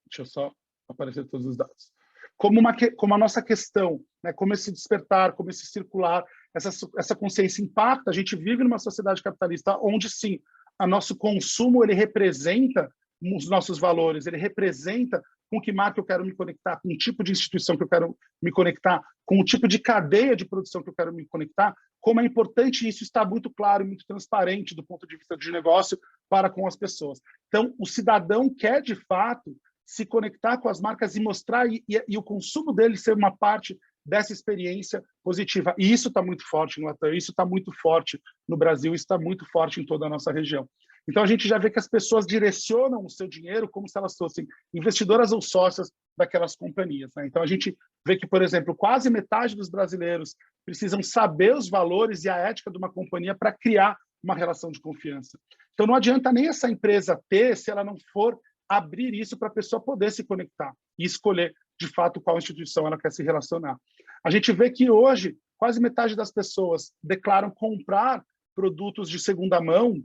Deixa eu só aparecer todos os dados. Como a nossa questão, né, como esse despertar, como esse circular, essa consciência impacta. A gente vive numa sociedade capitalista onde, sim, o nosso consumo ele representa os nossos valores, ele representa com que marca eu quero me conectar, com o tipo de instituição que eu quero me conectar, com o tipo de cadeia de produção que eu quero me conectar, como é importante isso estar muito claro e muito transparente do ponto de vista de negócio para com as pessoas. Então, o cidadão quer, de fato, se conectar com as marcas e mostrar, e o consumo dele ser uma parte dessa experiência positiva. E isso está muito forte no LATAM, isso está muito forte no Brasil, isso está muito forte em toda a nossa região. Então, a gente já vê que as pessoas direcionam o seu dinheiro como se elas fossem investidoras ou sócias daquelas companhias, né? Então, a gente vê que, por exemplo, quase metade dos brasileiros precisam saber os valores e a ética de uma companhia para criar uma relação de confiança. Então, não adianta nem essa empresa ter se ela não for abrir isso para a pessoa poder se conectar e escolher, de fato, qual instituição ela quer se relacionar. A gente vê que hoje, quase metade das pessoas declaram comprar produtos de segunda mão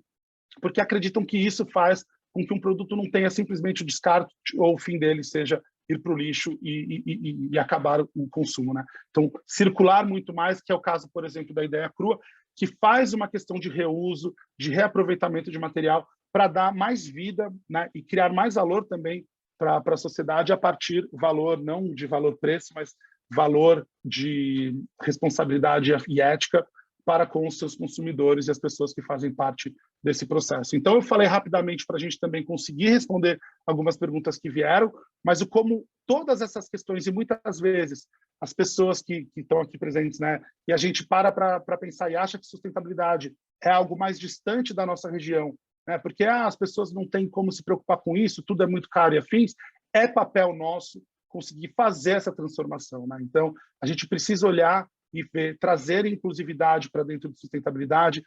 porque acreditam que isso faz com que um produto não tenha simplesmente o descarte ou o fim dele seja ir para o lixo e acabar o consumo, né? Então, circular muito mais, que é o caso, por exemplo, da ideia crua, que faz uma questão de reuso, de reaproveitamento de material para dar mais vida, né, e criar mais valor também para a sociedade a partir valor, não de valor preço, mas valor de responsabilidade e ética para com os seus consumidores e as pessoas que fazem parte desse processo. Então, eu falei rapidamente para a gente também conseguir responder algumas perguntas que vieram, mas como todas essas questões, e muitas vezes as pessoas que estão aqui presentes, né, e a gente para pensar e acha que sustentabilidade é algo mais distante da nossa região, né, porque as pessoas não têm como se preocupar com isso, tudo é muito caro e afins, é papel nosso conseguir fazer essa transformação, né? Então, a gente precisa olhar e trazer inclusividade para dentro de sustentabilidade,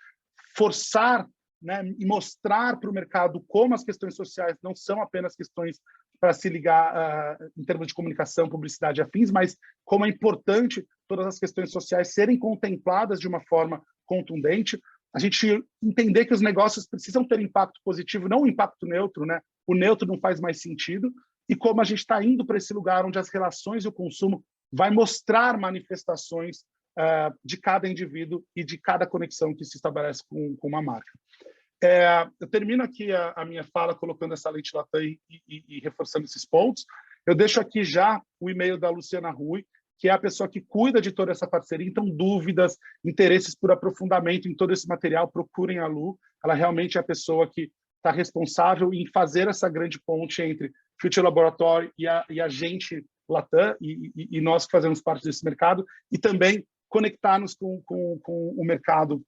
forçar, né, e mostrar para o mercado como as questões sociais não são apenas questões para se ligar em termos de comunicação, publicidade e afins, mas como é importante todas as questões sociais serem contempladas de uma forma contundente, a gente entender que os negócios precisam ter impacto positivo, não um impacto neutro, né? O neutro não faz mais sentido, e como a gente está indo para esse lugar onde as relações e o consumo vai mostrar manifestações de cada indivíduo e de cada conexão que se estabelece com uma marca. Eu termino aqui a minha fala colocando essa lente LATAM e reforçando esses pontos. Eu deixo aqui já o e-mail da Luciana Rui, que é a pessoa que cuida de toda essa parceria. Então, dúvidas, interesses por aprofundamento em todo esse material, procurem a Lu. Ela realmente é a pessoa que está responsável em fazer essa grande ponte entre Future Laboratory e a gente LATAM, e nós que fazemos parte desse mercado, e também conectar-nos com o mercado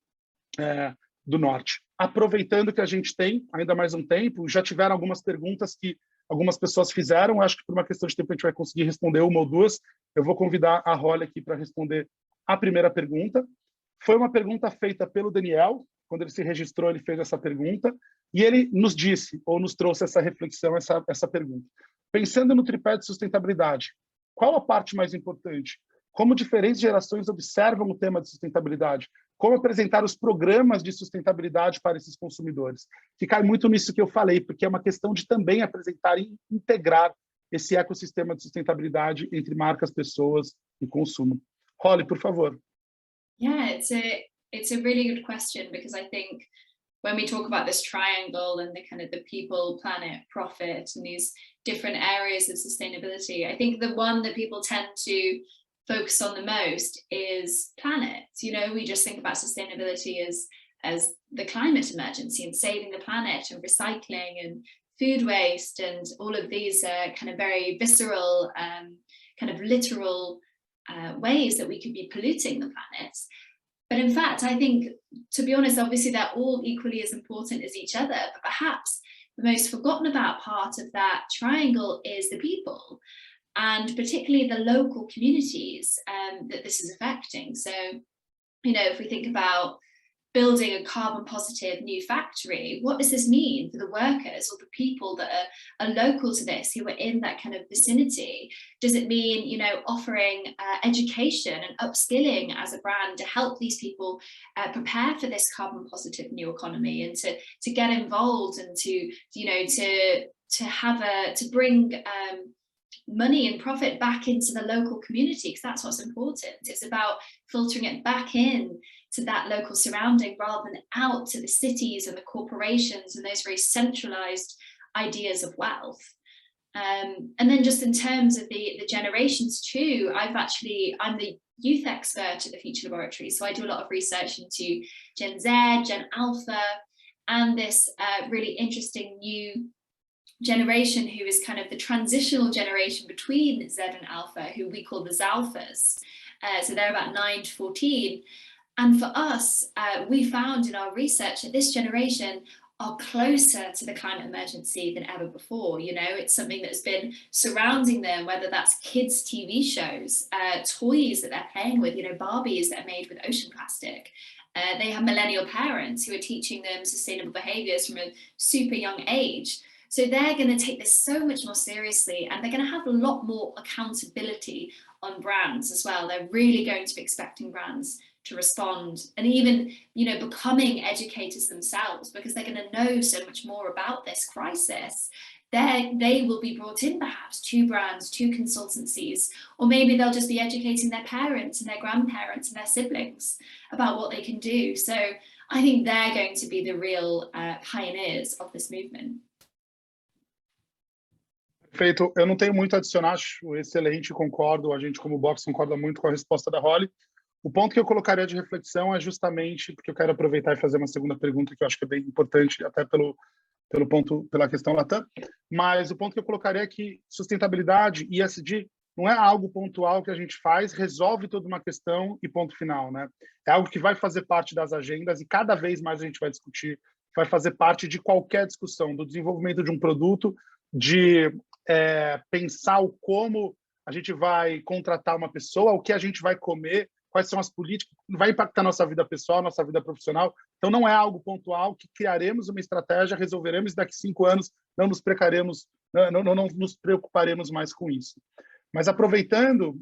do Norte. Aproveitando que a gente tem ainda mais um tempo, já tiveram algumas perguntas que algumas pessoas fizeram, acho que por uma questão de tempo a gente vai conseguir responder uma ou duas. Eu vou convidar a Holly aqui para responder a primeira pergunta. Foi uma pergunta feita pelo Daniel, quando ele se registrou, ele fez essa pergunta, e ele nos disse, ou nos trouxe essa reflexão, essa pergunta. Pensando no tripé de sustentabilidade, qual a parte mais importante? Como diferentes gerações observam o tema de sustentabilidade? Como apresentar os programas de sustentabilidade para esses consumidores? Que cai muito nisso que eu falei, porque é uma questão de também apresentar e integrar esse ecossistema de sustentabilidade entre marcas, pessoas e consumo. Holly, por favor. Yeah, it's a really good question, because I think when we talk about this triangle and the kind of the people, planet, profit, and these different areas of sustainability, I think the one that people tend to focus on the most is planet. You know, we just think about sustainability as the climate emergency and saving the planet and recycling and food waste and all of these kind of very visceral, kind of literal ways that we could be polluting the planet. But in fact, I think, to be honest, obviously they're all equally as important as each other, but perhaps the most forgotten about part of that triangle is the people, and particularly the local communities that this is affecting. So, you know, if we think about building a carbon positive new factory, what does this mean for the workers or the people that are local to this, who are in that kind of vicinity? Does it mean, you know, offering education and upskilling as a brand to help these people prepare for this carbon positive new economy, and to get involved and to, you know, to bring money and profit back into the local community, because that's what's important. It's about filtering it back in to that local surrounding rather than out to the cities and the corporations and those very centralized ideas of wealth. And then just in terms of the generations too, I'm the youth expert at the Future Laboratory, so I do a lot of research into Gen Z, Gen Alpha, and this really interesting new generation who is kind of the transitional generation between Z and Alpha, who we call the Zalphas. So they're about 9 to 14. And for us, we found in our research that this generation are closer to the climate emergency than ever before. You know, it's something that's been surrounding them, whether that's kids' TV shows, toys that they're playing with, you know, Barbies that are made with ocean plastic. They have millennial parents who are teaching them sustainable behaviors from a super young age. So they're going to take this so much more seriously, and they're going to have a lot more accountability on brands as well. They're really going to be expecting brands to respond, and even, you know, becoming educators themselves, because they're going to know so much more about this crisis. They will be brought in perhaps to brands, to consultancies, or maybe they'll just be educating their parents and their grandparents and their siblings about what they can do. So I think they're going to be the real pioneers of this movement. Perfeito. Eu não tenho muito a adicionar, acho excelente, concordo, a gente como Box concorda muito com a resposta da Holly. O ponto que eu colocaria de reflexão é justamente, porque eu quero aproveitar e fazer uma segunda pergunta que eu acho que é bem importante, até pela questão LATAM, mas o ponto que eu colocaria é que sustentabilidade e ESG não é algo pontual que a gente faz, resolve toda uma questão e ponto final, né? É algo que vai fazer parte das agendas e cada vez mais a gente vai discutir, vai fazer parte de qualquer discussão, do desenvolvimento de um produto, de pensar o como a gente vai contratar uma pessoa, o que a gente vai comer, quais são as políticas, vai impactar nossa vida pessoal, nossa vida profissional. Então, não é algo pontual que criaremos uma estratégia, resolveremos, e daqui 5 anos não nos preocuparemos mais com isso. Mas aproveitando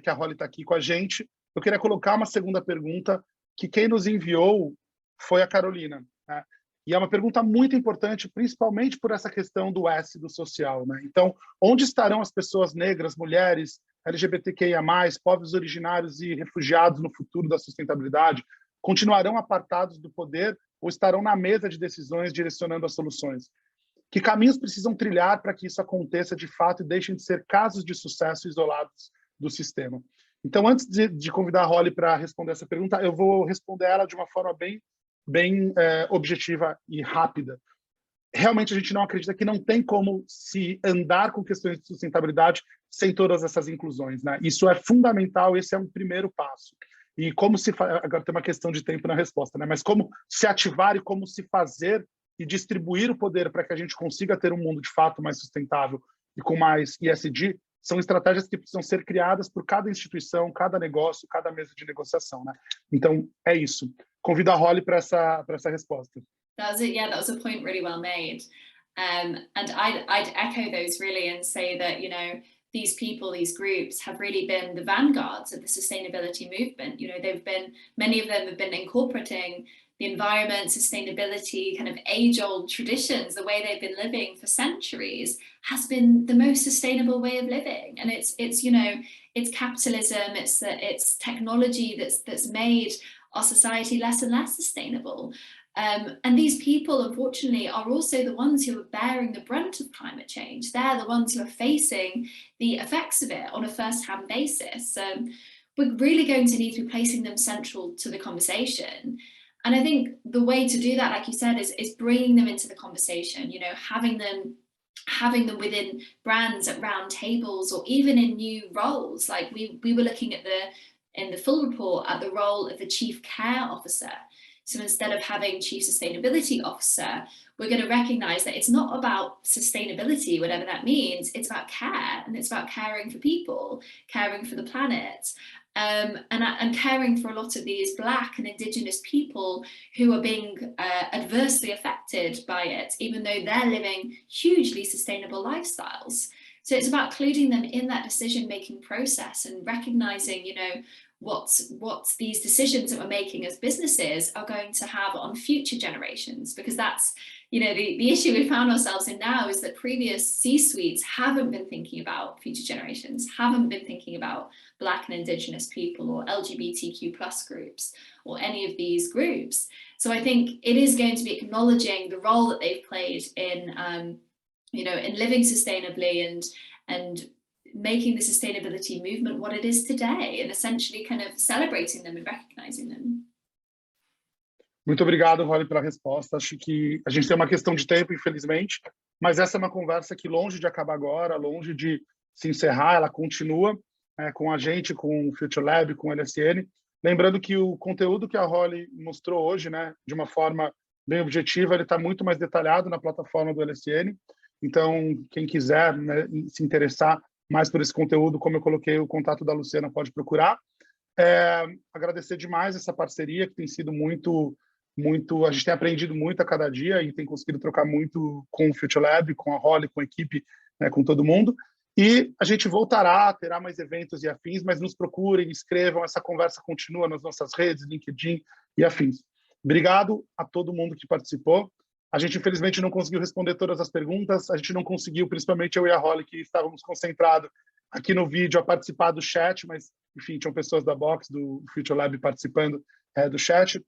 que a Holly está aqui com a gente, eu queria colocar uma segunda pergunta, que quem nos enviou foi a Carolina, né? E é uma pergunta muito importante, principalmente por essa questão do S, do social, né? Então, onde estarão as pessoas negras, mulheres, LGBTQIA+, povos originários e refugiados no futuro da sustentabilidade? Continuarão apartados do poder ou estarão na mesa de decisões direcionando as soluções? Que caminhos precisam trilhar para que isso aconteça de fato e deixem de ser casos de sucesso isolados do sistema? Então, antes de convidar a Holly para responder essa pergunta, eu vou responder ela de uma forma bem objetiva e rápida. Realmente, a gente não acredita que não tem como se andar com questões de sustentabilidade sem todas essas inclusões, né? Isso é fundamental, esse é um primeiro passo. E como se faz, agora tem uma questão de tempo na resposta, né? Mas como se ativar e como se fazer e distribuir o poder para que a gente consiga ter um mundo de fato mais sustentável e com mais ESG, são estratégias que precisam ser criadas por cada instituição, cada negócio, cada mesa de negociação, né? Então, é isso. Convido a Holly para essa resposta. That was it. Yeah, that was a point really well made. And I'd echo those really and say that, you know, these people, these groups have really been the vanguards of the sustainability movement. You know, many of them have been incorporating the environment, sustainability, kind of age-old traditions. The way they've been living for centuries has been the most sustainable way of living. And it's you know, it's capitalism, it's technology that's made our society less and less sustainable. And these people, unfortunately, are also the ones who are bearing the brunt of climate change. They're the ones who are facing the effects of it on a first-hand basis. We're really going to need to be placing them central to the conversation. And I think the way to do that, like you said, is bringing them into the conversation, you know, having them within brands at round tables, or even in new roles. Like we were looking at in the full report at the role of the chief care officer. So instead of having chief sustainability officer, we're going to recognize that it's not about sustainability, whatever that means. It's about care, and it's about caring for people, caring for the planet, and caring for a lot of these Black and Indigenous people who are being adversely affected by it, even though they're living hugely sustainable lifestyles. So it's about including them in that decision-making process and recognizing, you know, what these decisions that we're making as businesses are going to have on future generations, because that's, you know, the issue we found ourselves in now is that previous C-suites haven't been thinking about future generations, haven't been thinking about Black and Indigenous people or LGBTQ+ groups or any of these groups. So I think it is going to be acknowledging the role that they've played in, you know, in living sustainably and making the sustainability movement what it is today, and essentially kind of celebrating them and recognizing them. Muito obrigado, Holly, pela resposta. Acho que a gente tem uma questão de tempo, infelizmente, mas essa é uma conversa que, longe de acabar agora, longe de se encerrar, ela continua com a gente, com o Future Lab, com o LSN. Lembrando que o conteúdo que a Holly mostrou hoje, né, de uma forma bem objetiva, ele está muito mais detalhado na plataforma do LSN. Então, quem quiser, né, se interessar mais por esse conteúdo, como eu coloquei o contato da Luciana, pode procurar. Agradecer demais essa parceria, que tem sido muito, a gente tem aprendido muito a cada dia e tem conseguido trocar muito com o Future Lab, com a Holly, com a equipe, né, com todo mundo. E a gente voltará, terá mais eventos e afins, mas nos procurem, escrevam, essa conversa continua nas nossas redes, LinkedIn e afins. Obrigado a todo mundo que participou. A gente, infelizmente, não conseguiu responder todas as perguntas, a gente não conseguiu, principalmente eu e a Holly, que estávamos concentrados aqui no vídeo, a participar do chat, mas, enfim, tinham pessoas da Box, do Future Lab, participando do chat,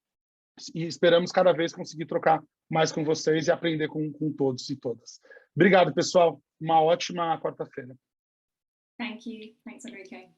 e esperamos cada vez conseguir trocar mais com vocês e aprender com todos e todas. Obrigado, pessoal. Uma ótima quarta-feira. Thank you. Thanks, Henrique.